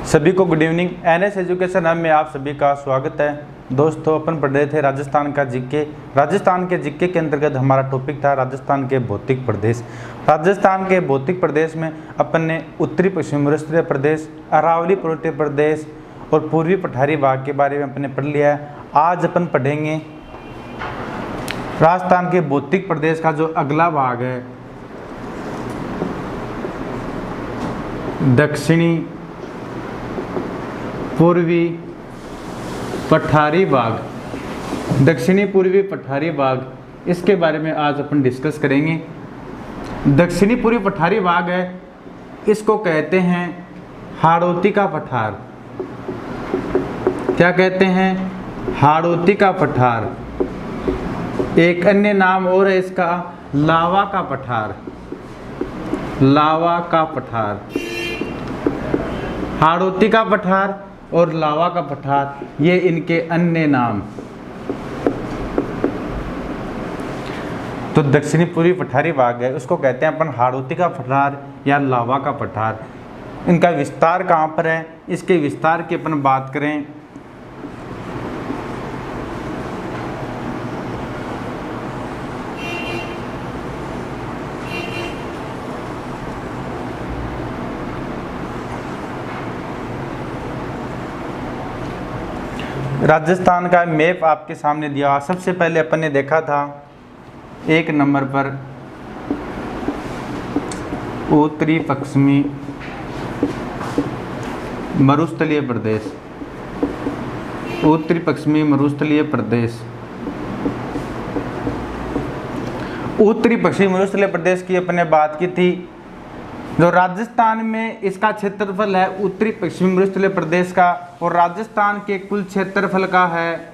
सभी को good evening. NS education hub में आप सभी का स्वागत है। दोस्तों, अपन पढ़ रहे थे राजस्थान का जीके। राजस्थान के जीके के अंतर्गत हमारा टॉपिक था राजस्थान के भौतिक प्रदेश। राजस्थान के भौतिक प्रदेश में अपन ने उत्तरी पश्चिम मरुस्थलीय प्रदेश, अरावली पर्वतीय प्रदेश और पूर्वी पठारी भाग के बारे में अपन ने पढ़ लिया है। आज अपन पढ़ेंगे राजस्थान के भौतिक प्रदेश का जो अगला भाग है, दक्षिणी पूर्वी पठारी भाग। दक्षिणी पूर्वी पठारी भाग, इसके बारे में आज अपन डिस्कस करेंगे। दक्षिणी पूर्वी पठारी भाग है, इसको कहते हैं हाड़ौती का पठार। क्या कहते हैं? हाड़ौती का पठार। एक अन्य नाम और है इसका, लावा का पठार। लावा का पठार, हाड़ौती का पठार और लावा का पठार, ये इनके अन्य नाम। तो दक्षिणी पूर्वी पठारी भाग है, उसको कहते हैं अपन हाड़ौती का पठार या लावा का पठार। इनका विस्तार कहाँ पर है, इसके विस्तार की अपन बात करें राजस्थान का मैप आपके सामने दिया। सबसे पहले अपन ने देखा था 1 नंबर पर उत्तरी पश्चिमी मरुस्थलीय प्रदेश। उत्तरी पश्चिमी मरुस्थलीय प्रदेश। उत्तरी पश्चिमी मरुस्थलीय प्रदेश की अपन ने बात की थी। जो राजस्थान में इसका क्षेत्रफल है उत्तरी पश्चिमी मरुस्थलीय प्रदेश का, और राजस्थान के कुल क्षेत्रफल का है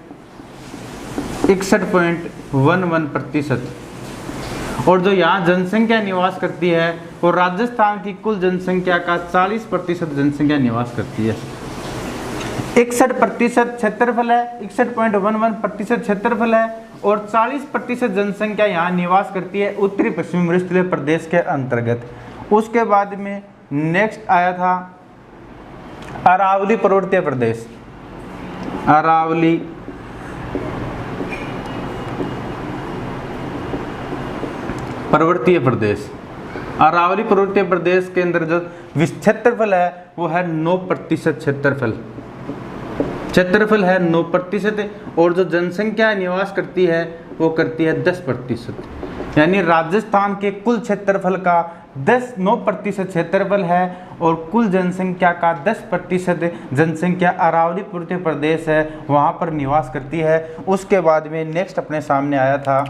61.11%। और जो यहाँ जनसंख्या निवास करती है वो राजस्थान की कुल जनसंख्या का 40% जनसंख्या निवास करती है। 61% क्षेत्रफल है, 61.11% क्षेत्रफल है और 40% जनसंख्या यहाँ निवास करती है उत्तरी पश्चिमी मरुस्थलीय प्रदेश के अंतर्गत। उसके बाद में नेक्स्ट आया था अरावली पर्वतीय प्रदेश। अरावली पर्वतीय प्रदेश। अरावली पर्वतीय प्रदेश के अंदर जो क्षेत्रफल है वो है 9% क्षेत्रफल। क्षेत्रफल है 9% और जो जनसंख्या निवास करती है वो करती है 10%। यानी राजस्थान के कुल क्षेत्रफल का 9% क्षेत्रफल है और कुल जनसंख्या का 10% जनसंख्या अरावली पर्वतीय प्रदेश है, वहाँ पर निवास करती है। उसके बाद में नेक्स्ट अपने सामने आया था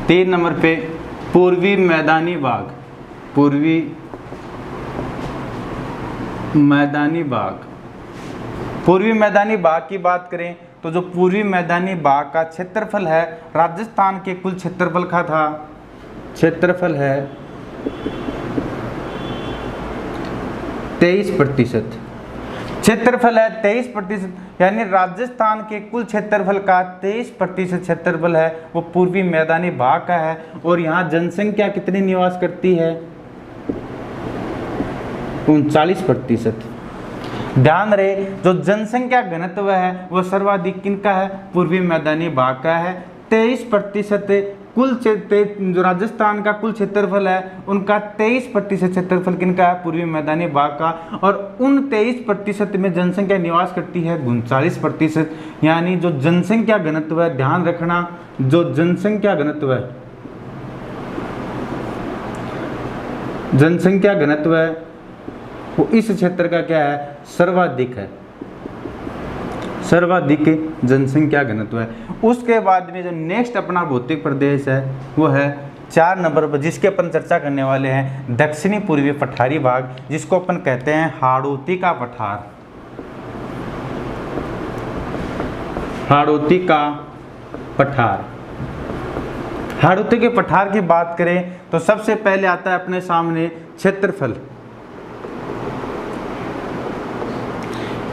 तीन नंबर पे पूर्वी मैदानी भाग। पूर्वी मैदानी भाग। पूर्वी मैदानी भाग की बात करें तो जो पूर्वी मैदानी भाग का क्षेत्रफल है राजस्थान के कुल क्षेत्रफल का था, क्षेत्रफल है 23%। क्षेत्रफल है 23%, यानी राजस्थान के कुल क्षेत्रफल का 23% क्षेत्रफल है वो पूर्वी मैदानी भाग का है। और यहाँ जनसंख्या कितनी निवास करती है? 39%। ध्यान रहे, जो जनसंख्या घनत्व है वो सर्वाधिक किनका है? पूर्वी मैदानी भाग का है। 23% कुल जो राजस्थान का कुल क्षेत्रफल है उनका 23% क्षेत्रफल किनका है? पूर्वी मैदानी भाग का। और उन 23% में जनसंख्या निवास करती है 39%। यानी जो जनसंख्या घनत्व है, ध्यान रखना, जो जनसंख्या घनत्व है, जनसंख्या घनत्व है वो इस क्षेत्र का क्या है? सर्वाधिक है। सर्वाधिक जनसंख्या घनत्व है। उसके बाद में जो नेक्स्ट अपना भौतिक प्रदेश है वो है 4 नंबर पर, जिसके अपन चर्चा करने वाले हैं दक्षिणी पूर्वी पठारी भाग, जिसको अपन कहते हैं हाड़ौती का पठार। हाड़ौती का पठार। हाड़ौती के पठार की बात करें तो सबसे पहले आता है अपने सामने क्षेत्रफल।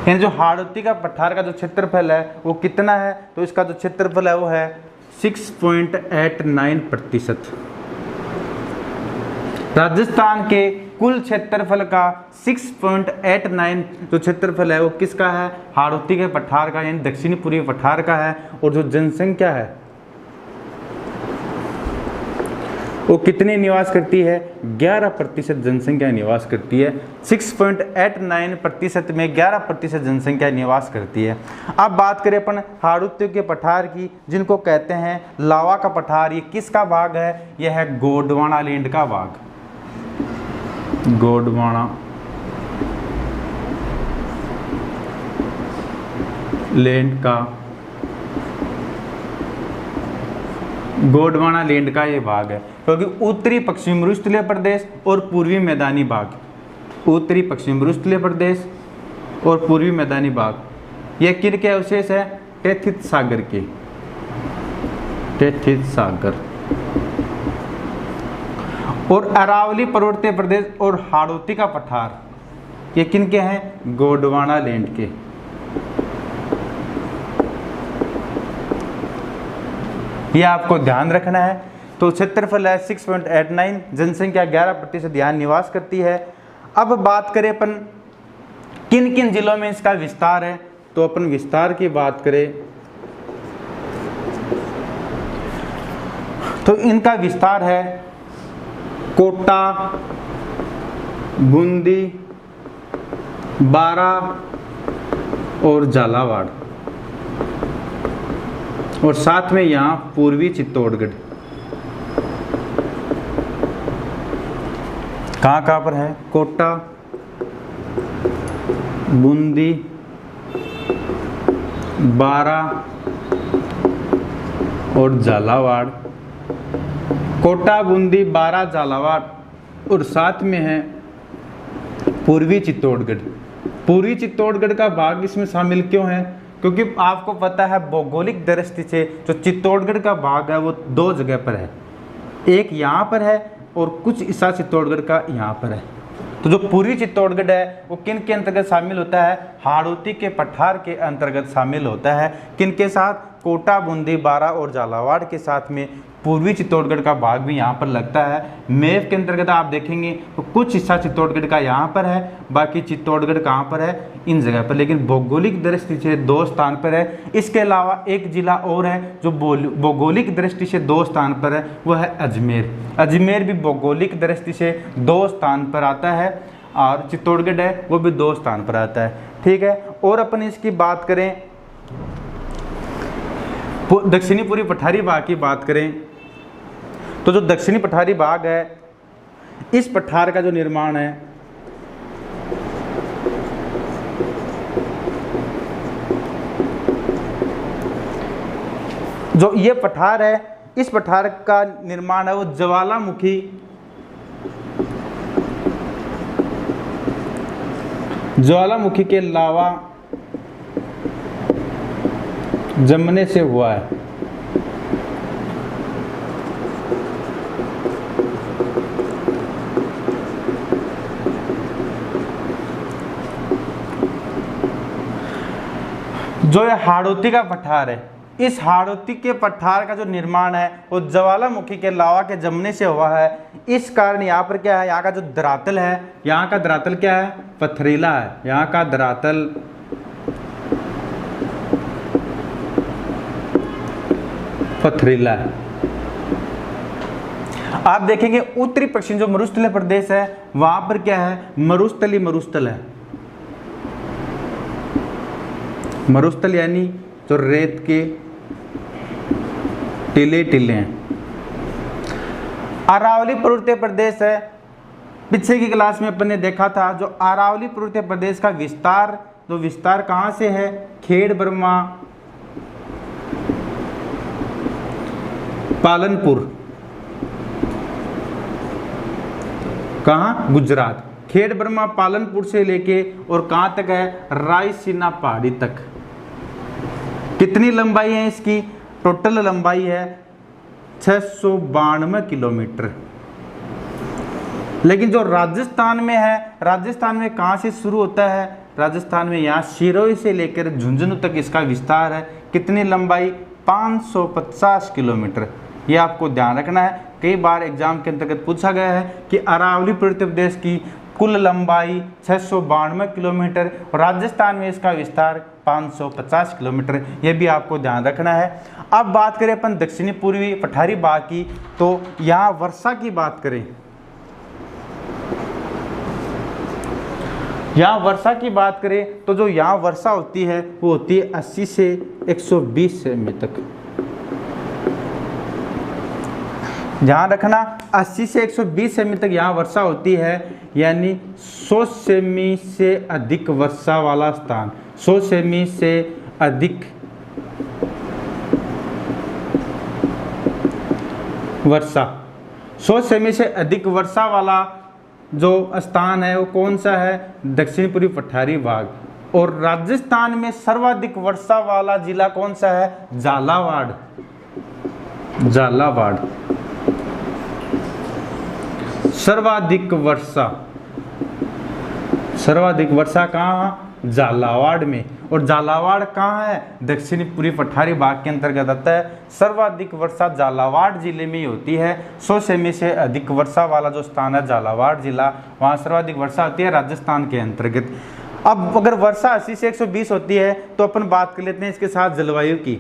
यानी जो हाड़ौती का पठार का जो क्षेत्रफल है वो कितना है, तो इसका जो क्षेत्रफल है वो है 6.89%। राजस्थान के कुल क्षेत्रफल का 6.89 जो क्षेत्रफल है वो किसका है, हाड़ौती के पठार का, यानी दक्षिणी पूर्वी पठार का है। और जो जनसंख्या है वो कितनी निवास करती है, 11% जनसंख्या निवास करती है। 6.89% में 11% जनसंख्या निवास करती है। अब बात करें अपन हाड़ौती के पठार की, जिनको कहते हैं लावा का पठार। ये किसका भाग है, यह है गोंडवाना लैंड का भाग, गोंडवाना लैंड का, गोंडवाना लैंड का ये भाग है, क्योंकि उत्तरी पश्चिम मरुस्थलीय प्रदेश और पूर्वी मैदानी भाग, उत्तरी पश्चिम मरुस्थलीय प्रदेश और पूर्वी मैदानी भाग ये किन के अवशेष है, टेथिस सागर के, टेथिस सागर। और अरावली पर्वतीय प्रदेश और हाड़ौती का पठार ये किन के हैं, गोंडवाना लैंड के। ये आपको ध्यान रखना है। तो क्षेत्रफल है 6.89, जनसंख्या 11% यहाँ निवास करती है। अब बात करें अपन किन किन जिलों में इसका विस्तार है, तो अपन विस्तार की बात करें तो इनका विस्तार है कोटा, बूंदी, बारा और झालावाड़, और साथ में यहाँ पूर्वी चित्तौड़गढ़। कहाँ कहाँ पर है, कोटा, बूंदी, बारा और झालावाड़। कोटा, बूंदी, बारा, झालावाड़ और साथ में है पूर्वी चित्तौड़गढ़। पूर्वी चित्तौड़गढ़ का भाग इसमें शामिल क्यों है, क्योंकि आपको पता है भौगोलिक दृष्टि से जो चित्तौड़गढ़ का भाग है वो दो जगह पर है, एक यहाँ पर है और कुछ हिस्सा चित्तौड़गढ़ का यहाँ पर है। तो जो पूर्वी चित्तौड़गढ़ है वो किन के अंतर्गत शामिल होता है, हाड़ौती के पठार के अंतर्गत शामिल होता है। किन के साथ, कोटा, बूंदी, बारा और झालावाड़ के साथ में पूर्वी चित्तौड़गढ़ का भाग भी यहाँ पर लगता है। मैप के अंतर्गत आप देखेंगे तो कुछ हिस्सा चित्तौड़गढ़ का यहाँ पर है, बाकी चित्तौड़गढ़ कहाँ पर है, इन जगह पर, लेकिन भौगोलिक दृष्टि से दो स्थान पर है। इसके अलावा एक जिला और है जो भौगोलिक दृष्टि से दो स्थान पर है, वह है अजमेर। अजमेर भी भौगोलिक दृष्टि से दो स्थान पर आता है और चित्तौड़गढ़ है वो भी दो स्थान पर आता है। ठीक है, और अपन इसकी बात करें दक्षिणी पूर्वी पठारी भाग की बात करें तो जो दक्षिणी पठारी भाग है इस पठार का जो निर्माण है जो ये पठार है, इस पठार का निर्माण है वो ज्वालामुखी के लावा जमने से हुआ है। जो ये हाड़ौती का पठार है, इस हाड़ौती के पठार का जो निर्माण है वो ज्वालामुखी के लावा के जमने से हुआ है। इस कारण यहाँ पर क्या है, यहाँ का जो धरातल है, यहाँ का धरातल क्या है, पथरीला है। यहाँ का धरातल पथरीला है। आप देखेंगे उत्तरी पश्चिम जो मरुस्थलीय प्रदेश है वहां पर क्या है, मरुस्थली मरुस्थल है। मरुस्थल यानी जो रेत के टीले टीले हैं। अरावली पर्वतीय प्रदेश है, पीछे की क्लास में अपन ने देखा था जो अरावली पर्वतीय प्रदेश का विस्तार, जो विस्तार कहां से है, खेड़ ब्रह्मा, पालनपुर, कहाँ, गुजरात। खेड़ ब्रह्मा पालनपुर से लेके और कहाँ तक है, रायसीना पहाड़ी तक। कितनी लंबाई है इसकी, टोटल लंबाई है 692 किलोमीटर। लेकिन जो राजस्थान में है, राजस्थान में कहाँ से शुरू होता है, राजस्थान में यहाँ सिरोही से लेकर झुंझुनू तक इसका विस्तार है। कितनी लंबाई? 550 किलोमीटर। ये आपको ध्यान रखना है, कई बार एग्जाम के अंतर्गत पूछा गया है कि अरावली पर्वतीय प्रदेश की कुल लंबाई 692 किलोमीटर और राजस्थान में इसका विस्तार 550 किलोमीटर। ये भी आपको ध्यान रखना है। अब बात करें अपन दक्षिणी पूर्वी पठारी भाग की, तो यहाँ वर्षा की बात करें, यहाँ वर्षा की बात करें तो जो यहाँ वर्षा होती है वो होती है 80 से 120 सेमी तक। ध्यान रखना 80 से 120 सेमी तक यहाँ वर्षा होती है, यानी 100 सेमी से अधिक वर्षा वाला स्थान, 100 सेमी से अधिक वर्षा, 100 सेमी से अधिक वर्षा वाला जो स्थान है वो कौन सा है? दक्षिण पूर्वी पठारी भाग। और राजस्थान में सर्वाधिक वर्षा वाला जिला कौन सा है? झालावाड़। झालावाड़ सर्वाधिक वर्षा कहाँ? झालावाड़ में। और झालावाड़ कहाँ है? दक्षिणी पूर्वी पठारी भाग के अंतर्गत आता है। सर्वाधिक वर्षा झालावाड़ जिले में ही होती है। 100 सेमी से अधिक वर्षा वाला जो स्थान है झालावाड़ जिला, वहाँ सर्वाधिक वर्षा होती है राजस्थान के अंतर्गत। अब अगर वर्षा 80 से 120 होती है तो अपन बात कर लेते हैं इसके साथ जलवायु की।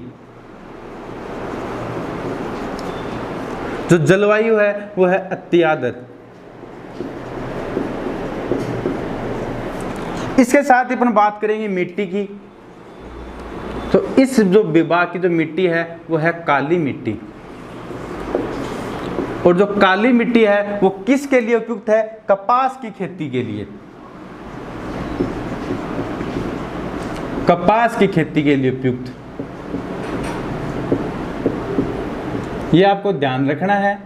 जो जलवायु है वो है अति आर्द्र। इसके साथ ही अपन बात करेंगे मिट्टी की। तो इस जो विभाग की जो मिट्टी है वो है काली मिट्टी। और जो काली मिट्टी है वो किसके लिए उपयुक्त है? कपास की खेती के लिए। कपास की खेती के लिए उपयुक्त, ये आपको ध्यान रखना है।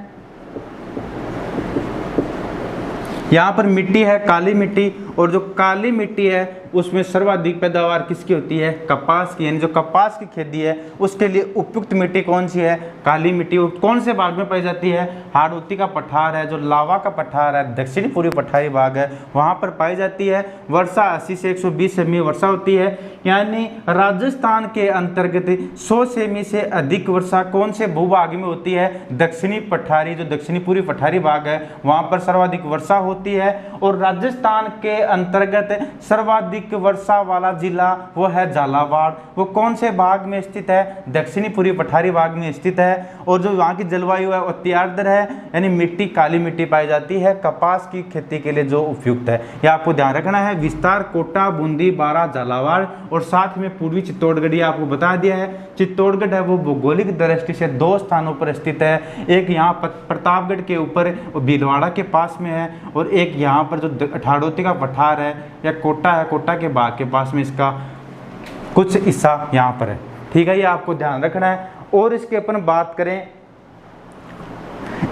यहाँ पर मिट्टी है काली मिट्टी, और जो काली मिट्टी है उसमें सर्वाधिक पैदावार किसकी होती है? कपास की। यानी जो कपास की खेती है उसके लिए उपयुक्त मिट्टी कौन सी है? काली मिट्टी। कौन से भाग में पाई जाती है? हाड़ौती का पठार है, जो लावा का पठार है, दक्षिणी पूर्वी पठारी भाग है, वहाँ पर पाई जाती है। वर्षा 80 से 120 सेमी वर्षा होती है। यानी राजस्थान के अंतर्गत 100 सेमी से अधिक वर्षा कौन से भूभाग में होती है? दक्षिणी पठारी, जो दक्षिणी पूर्वी पठारी भाग है वहाँ पर सर्वाधिक वर्षा होती है। और राजस्थान के अंतर्गत सर्वाधिक वर्षा वाला जिला वो है झालावाड़। वो कौन से भाग में स्थित है? दक्षिणी पूर्वी पठारी भाग में स्थित है। और जो वहाँ की जलवायु है अति आर्द्र है, यानी मिट्टी काली मिट्टी पाई जाती है, कपास की खेती के लिए जो उपयुक्त है। यह आपको ध्यान रखना है। विस्तार कोटा, बूंदी, बारां, झालावाड़ और साथ में पूर्वी चित्तौड़गढ़ आपको बता दिया है। चित्तौड़गढ़ है वो भौगोलिक दृष्टि से 2 स्थानों पर स्थित है। एक यहाँ प्रतापगढ़ के ऊपर भीलवाड़ा के पास में है, और एक यहाँ पर जो हाड़ौती का पठार है या कोटा है, कोटा के बाग के पास में इसका कुछ हिस्सा यहाँ पर है। ठीक है, ये आपको ध्यान रखना है। और इसके अपन बात करें,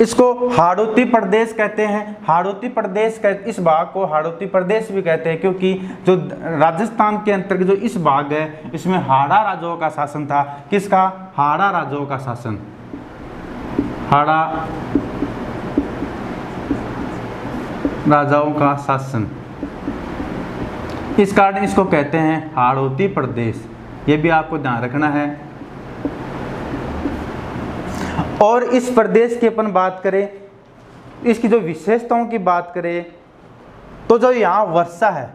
इसको हाड़ौती प्रदेश कहते हैं। हाड़ौती प्रदेश इस भाग को हाड़ौती प्रदेश भी कहते हैं, क्योंकि जो राजस्थान के अंतर्गत जो इस भाग है इसमें हाड़ा राजाओं का शासन था। किसका? हाड़ा राजाओं का शासन। हाड़ा राजाओं का शासन, इस कारण इसको कहते हैं हाड़ौती प्रदेश। ये भी आपको ध्यान रखना है। और इस प्रदेश की अपन बात करें, इसकी जो विशेषताओं की बात करें, तो जो यहाँ वर्षा है,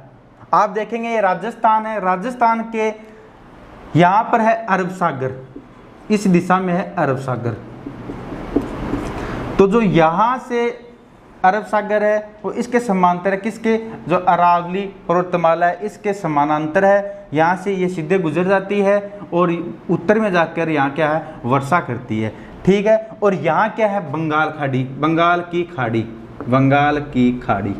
आप देखेंगे ये राजस्थान है, राजस्थान के यहाँ पर है अरब सागर, इस दिशा में है अरब सागर। तो जो यहाँ से अरब सागर है वो इसके समांतर है। किसके? जो अरावली पर्वतमाला है इसके समानांतर है। यहाँ से ये सीधे गुजर जाती है और उत्तर में जाकर यहाँ क्या है? वर्षा करती है। ठीक है, और यहाँ क्या है? बंगाल खाड़ी, बंगाल की खाड़ी, बंगाल की खाड़ी।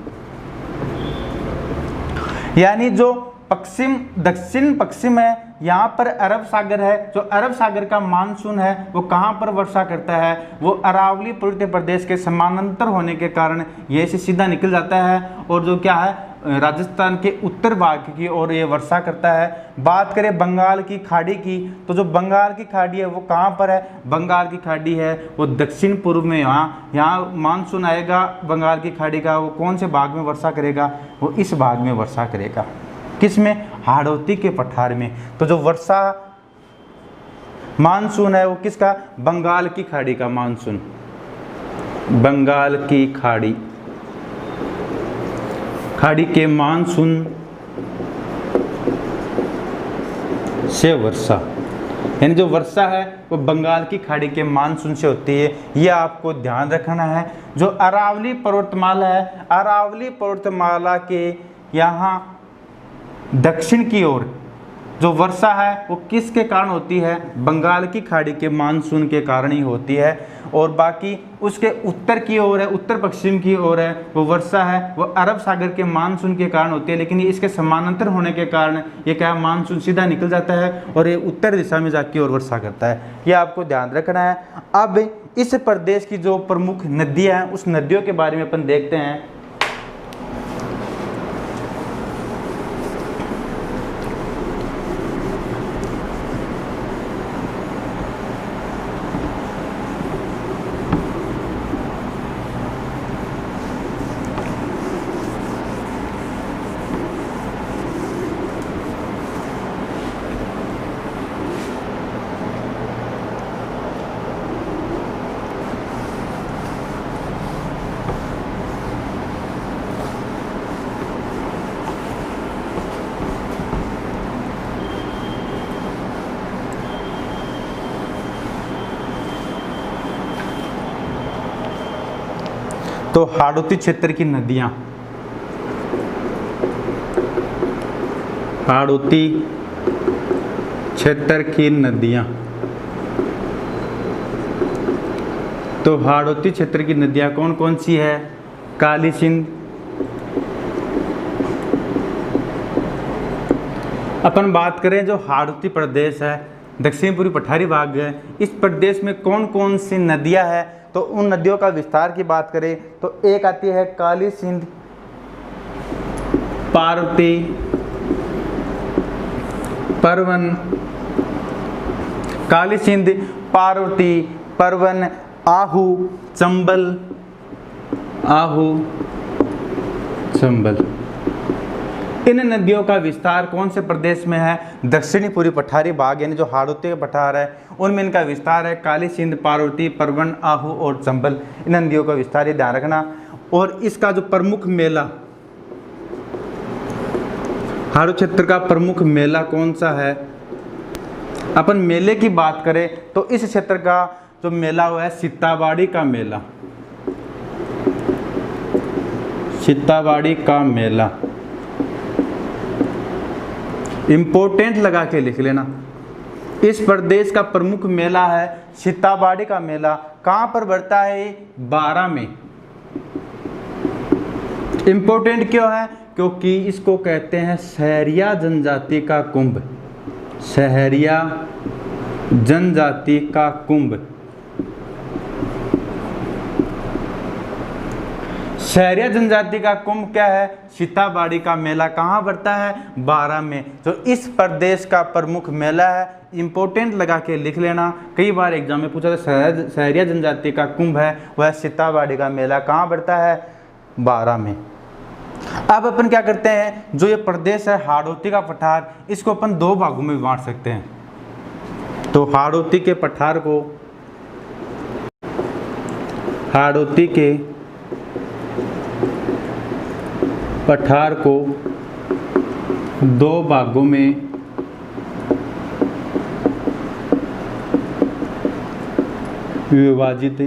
यानी जो पश्चिम दक्षिण पश्चिम है, यहाँ पर अरब सागर है। जो अरब सागर का मानसून है वो कहाँ पर वर्षा करता है? वो अरावली पर्वतीय प्रदेश के समानांतर होने के कारण ये से सीधा निकल जाता है, और जो क्या है राजस्थान के उत्तर भाग की ओर ये वर्षा करता है। बात करें बंगाल की खाड़ी की, तो जो बंगाल की खाड़ी है वो कहाँ पर है? बंगाल की खाड़ी है वो दक्षिण पूर्व में। यहाँ मानसून आएगा बंगाल की खाड़ी का, वो कौन से भाग में वर्षा करेगा? वो इस भाग में वर्षा करेगा। किस में? हाड़ौती के पठार में। तो जो वर्षा मानसून है वो किसका? बंगाल की खाड़ी का मानसून, बंगाल की खाड़ी के मानसून से वर्षा, यानी जो वर्षा है वो बंगाल की खाड़ी के मानसून से होती है। ये आपको ध्यान रखना है। जो अरावली पर्वतमाला है, अरावली पर्वतमाला के यहाँ दक्षिण की ओर जो वर्षा है वो किसके कारण होती है? बंगाल की खाड़ी के मानसून के कारण ही होती है। और बाकी उसके उत्तर की ओर है, उत्तर पश्चिम की ओर है वो वर्षा है वो अरब सागर के मानसून के कारण होती है। लेकिन ये इसके समानांतर होने के कारण ये क्या, मानसून सीधा निकल जाता है और ये उत्तर दिशा में जाके और वर्षा करता है। ये आपको ध्यान रखना है। अब इस प्रदेश की जो प्रमुख नदियाँ हैं उस नदियों के बारे में अपन देखते हैं। तो हाड़ौती क्षेत्र की नदियां, हाड़ौती क्षेत्र की नदियां, तो हाड़ौती क्षेत्र की नदियां कौन कौन सी है? काली सिंध, अपन बात करें जो हाड़ौती प्रदेश है, दक्षिण पूर्वी पठारी भाग है, इस प्रदेश में कौन कौन सी नदियां हैं? तो उन नदियों का विस्तार की बात करें तो एक आती है काली सिंध, पार्वती, परवन, काली सिंध, पार्वती, परवन, आहू, चंबल, आहू, चंबल। इन नदियों का विस्तार कौन से प्रदेश में है? दक्षिणी पूर्वी पठारी भाग यानी जो हाड़ौती के पठार है उनमें इनका विस्तार है। काली सिंध, पार्वती, परवन, आहू और चंबल, इन नदियों का विस्तार, ये ध्यान रखना। और इसका जो प्रमुख मेला, हाड़ौती क्षेत्र का प्रमुख मेला कौन सा है? अपन मेले की बात करें तो इस क्षेत्र का जो मेला हुआ है सीताबाड़ी का मेला, सीताबाड़ी का मेला। इंपॉर्टेंट लगा के लिख लेना, इस प्रदेश का प्रमुख मेला है सीताबाड़ी का मेला। कहां पर बढ़ता है? 12 में। इंपॉर्टेंट क्यों है? क्योंकि इसको कहते हैं सहरिया जनजाति का कुंभ, सहरिया जनजाति का कुंभ। सहरिया जनजाति का कुंभ क्या है? सीताबाड़ी का मेला। कहाँ बढ़ता है? 12 में। तो इस प्रदेश का प्रमुख मेला है, इंपॉर्टेंट लगा के लिख लेना। कई बार एग्जाम में पूछा था, सहरिया जनजाति का कुंभ है वह सीताबाड़ी का मेला कहाँ बढ़ता है? 12 में। अब अपन क्या करते हैं, जो ये प्रदेश है हाड़ौती का पठार, इसको अपन 2 भागों में बांट सकते हैं। तो हाड़ौती के पठार को, हाड़ौती के पठार को 2 भागों में विभाजित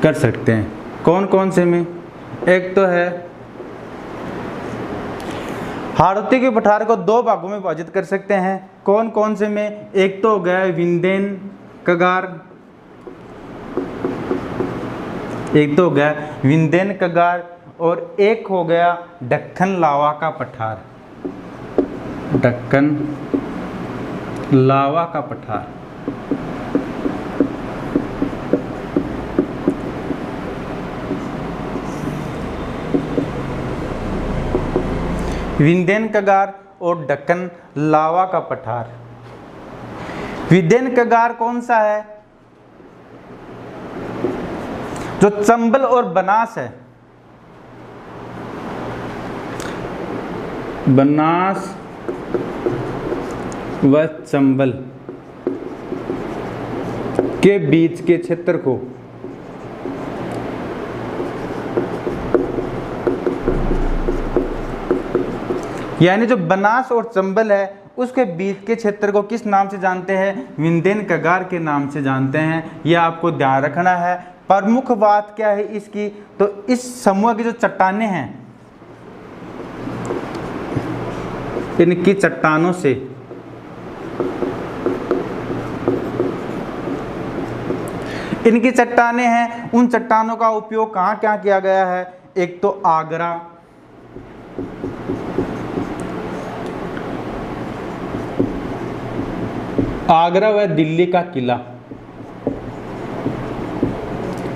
कर सकते हैं। कौन कौन से में? एक तो है हाड़ौती के पठार को 2 भागों में विभाजित कर सकते हैं। कौन कौन से में? एक तो हो गया विंध्यन कगार, एक तो हो गया विंध्यन कगार और एक हो गया दक्कन लावा का पठार, दक्कन लावा का पठार। विंध्यन कगार और दक्कन लावा का पठार। विंध्यन कगार कौन सा है? जो चंबल और बनास है, बनास व चंबल के बीच के क्षेत्र को यानी जो बनास और चंबल है उसके बीच के क्षेत्र को किस नाम से जानते हैं? विंध्यन कगार के नाम से जानते हैं। यह आपको ध्यान रखना है। प्रमुख बात क्या है इसकी, तो इस समूह की जो चट्टानें हैं इनकी चट्टानों से इनकी चट्टानें हैं, उन चट्टानों का उपयोग कहाँ क्या किया गया है? एक तो आगरा व दिल्ली का किला।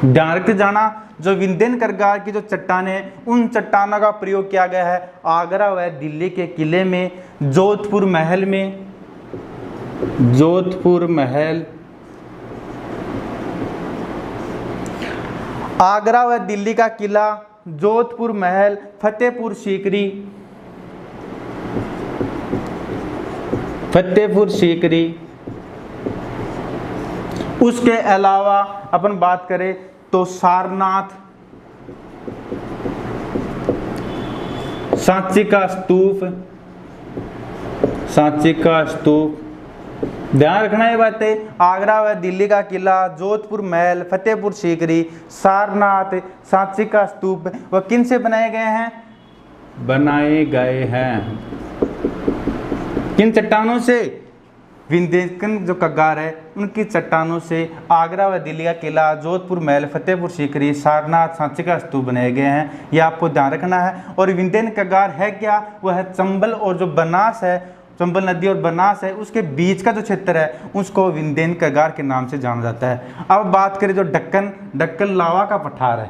ध्यान रखते जाना, जो विंध्यन कगार की जो चट्टानें हैं उन चट्टानों का प्रयोग किया गया है आगरा व दिल्ली के किले में, जोधपुर महल, आगरा व दिल्ली का किला, जोधपुर महल, फतेहपुर सीकरी। उसके अलावा अपन बात करें तो सारनाथ, सांची का स्तूप। ध्यान रखना ये बातें, आगरा व दिल्ली का किला, जोधपुर महल, फतेहपुर सीकरी, सारनाथ, सांची का स्तूप वह किन से बनाए गए हैं? किन चट्टानों से? विंध्यन जो कगार है उनकी चट्टानों से आगरा व दिल्ली का किला, जोधपुर महल, फतेहपुर सीकरी, सारनाथ, सांची का स्तूप बनाए गए हैं। यह आपको ध्यान रखना है। और विंध्यन कगार है क्या? वह है चंबल और जो बनास है, चंबल नदी और बनास है उसके बीच का जो क्षेत्र है उसको विंध्यन कगार के नाम से जाना जाता है। अब बात करें जो दक्कन लावा का पठार है।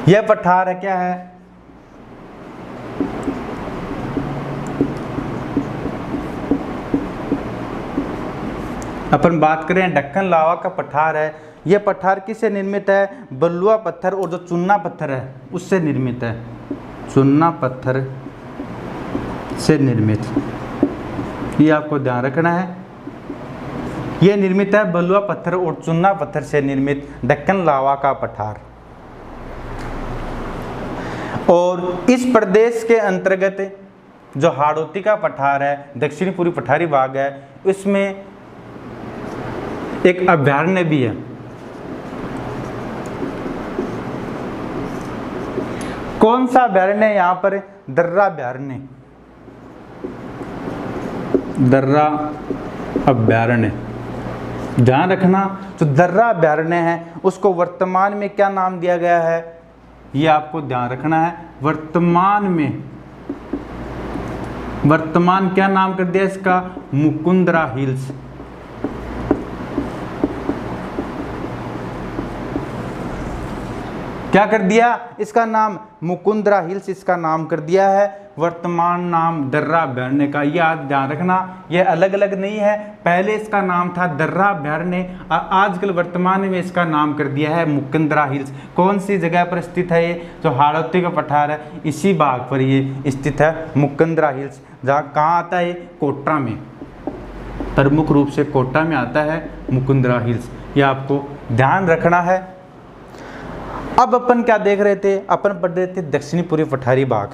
यह पठार है क्या है? अपन बात करें दक्कन लावा का पठार है। यह पठार किससे निर्मित है? बलुआ पत्थर और जो चूना पत्थर है उससे निर्मित है। चूना पत्थर से निर्मित, ये आपको ध्यान रखना है। यह निर्मित है बलुआ पत्थर और चूना पत्थर से निर्मित दक्कन लावा का पठार। और इस प्रदेश के अंतर्गत जो हाड़ौती का पठार है, दक्षिणी पूर्वी पठारी भाग है, इसमें एक अभयारण्य भी है। कौन सा अभयारण्य है यहाँ पर? दर्रा अभयारण्य। ध्यान रखना, जो दर्रा अभयारण्य है उसको वर्तमान में क्या नाम दिया गया है? ये आपको ध्यान रखना है। वर्तमान क्या नाम कर दिया इसका? मुकुंदरा हिल्स। क्या कर दिया? इसका नाम मुकुंदरा हिल्स इसका नाम कर दिया है। वर्तमान नाम दर्रा अभयारण्य का, याद ध्यान रखना, यह अलग अलग नहीं है। पहले इसका नाम था दर्रा अभयारण्य और आजकल वर्तमान में इसका नाम कर दिया है मुकुंदरा हिल्स। कौन सी जगह पर स्थित है? ये जो हाड़ौती का पठार है इसी भाग पर ये स्थित है, मुकुंदरा हिल्स। जहाँ कहाँ आता है? कोटा में, प्रमुख रूप से कोटा में आता है मुकुंदरा हिल्स। ये आपको ध्यान रखना है। अब अपन क्या देख रहे थे? अपन पढ़ रहे थे दक्षिणी पूर्वी पठारी भाग।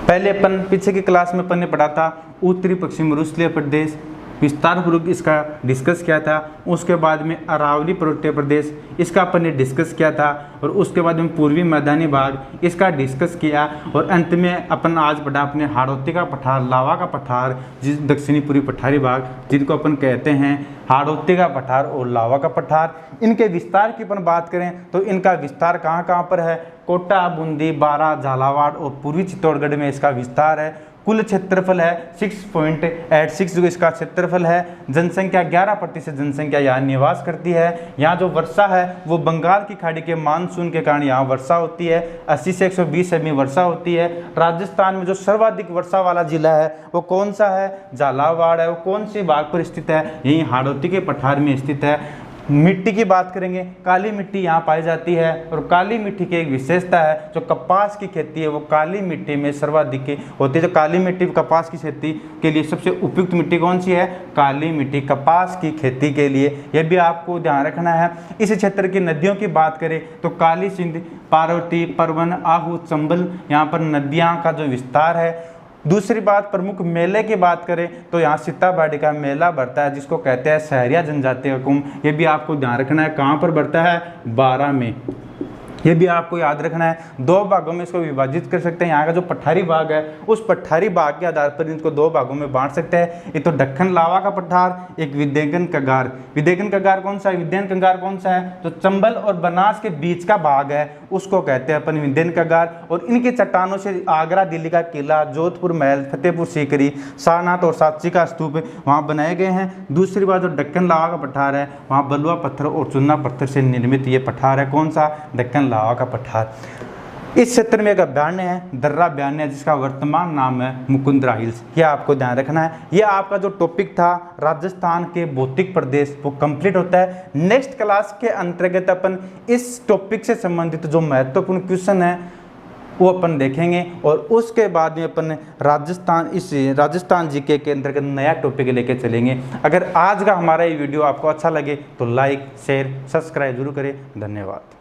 पहले अपन पीछे की क्लास में अपन ने पढ़ा था उत्तरी पश्चिम रूसलीय प्रदेश, विस्तार पूर्वक इसका डिस्कस किया था। उसके बाद में अरावली पर्वतीय प्रदेश, इसका अपन ने डिस्कस किया था। और उसके बाद में पूर्वी मैदानी भाग इसका डिस्कस किया। और अंत में अपन आज पढ़ा अपने हाड़ौती का पठार, लावा का पठार, जिस दक्षिणी पूर्वी पठारी भाग जिनको अपन कहते हैं हाड़ौती का पठार और लावा का पठार। इनके विस्तार की अपन बात करें तो इनका विस्तार कहाँ कहाँ पर है? कोटा, बूंदी, बारा, झालावाड़ और पूर्वी चित्तौड़गढ़ में इसका विस्तार है। कुल क्षेत्रफल है 6.86 जो इसका क्षेत्रफल है। जनसंख्या 11% जनसंख्या यहाँ निवास करती है। यहाँ जो वर्षा है वो बंगाल की खाड़ी के मानसून के कारण यहाँ वर्षा होती है। 80 से 120 सेमी वर्षा होती है। राजस्थान में जो सर्वाधिक वर्षा वाला जिला है वो कौन सा है? झालावाड़ है। वो कौन सी भाग पर स्थित है? यही हाड़ौती के पठार में स्थित है। मिट्टी की बात करेंगे, काली मिट्टी यहाँ पाई जाती है और काली मिट्टी की एक विशेषता है जो कपास की खेती है वो काली मिट्टी में सर्वाधिक होती है। जो काली मिट्टी कपास की खेती के लिए सबसे उपयुक्त मिट्टी कौन सी है? काली मिट्टी कपास की खेती के लिए, यह भी आपको ध्यान रखना है। इस क्षेत्र की नदियों की बात करें तो काली सिंध, पार्वती, परवन, आहू, चंबल, यहाँ पर नदियाँ का जो विस्तार है। दूसरी बात, प्रमुख मेले की बात करें तो यहाँ सीताबाड़ी का मेला बढ़ता है जिसको कहते हैं सहरिया जनजाति का कुंभ। ये भी आपको ध्यान रखना है, कहाँ पर बढ़ता है? 12 में। ये भी आपको याद रखना है। 2 भागों में इसको विभाजित कर सकते हैं। यहाँ का जो पठारी भाग है उस पठारी भाग के आधार पर इनको 2 भागों में बांट सकते हैं। एक तो दक्कन लावा का पठार, एक विद्येगन कगार। विद्येगन कगार कौन सा है? विद्येगन कगार कौन सा है? जो चंबल और बनास के बीच का भाग है उसको कहते हैं अपन विद्येगन कगार। और इनकी चट्टानों से आगरा दिल्ली का किला, जोधपुर महल, फतेहपुर सीकरी, सारनाथ और सांची का स्तूप वहाँ बनाए गए हैं। दूसरी बात, जो दक्कन लावा का पठार है वहाँ बलुआ पत्थर और चूना पत्थर से निर्मित ये पठार है। कौन सा? दक्कन लावा का पठार। इस क्षेत्र में एक अभ्यारण्य है, दर्रा अभ्यारण्य, जिसका वर्तमान नाम है मुकुंदरा हिल्स। यह आपको ध्यान रखना है। यह आपका जो टॉपिक था राजस्थान के भौतिक प्रदेश वो कंप्लीट होता है। नेक्स्ट क्लास के अंतर्गत अपन इस टॉपिक से संबंधित जो महत्वपूर्ण क्वेश्चन है वो अपन देखेंगे और उसके बाद में अपन राजस्थान जीके के अंतर्गत नया टॉपिक लेके चलेंगे। अगर आज का हमारा ये वीडियो आपको अच्छा लगे तो लाइक, शेयर, सब्सक्राइब जरूर करें। धन्यवाद।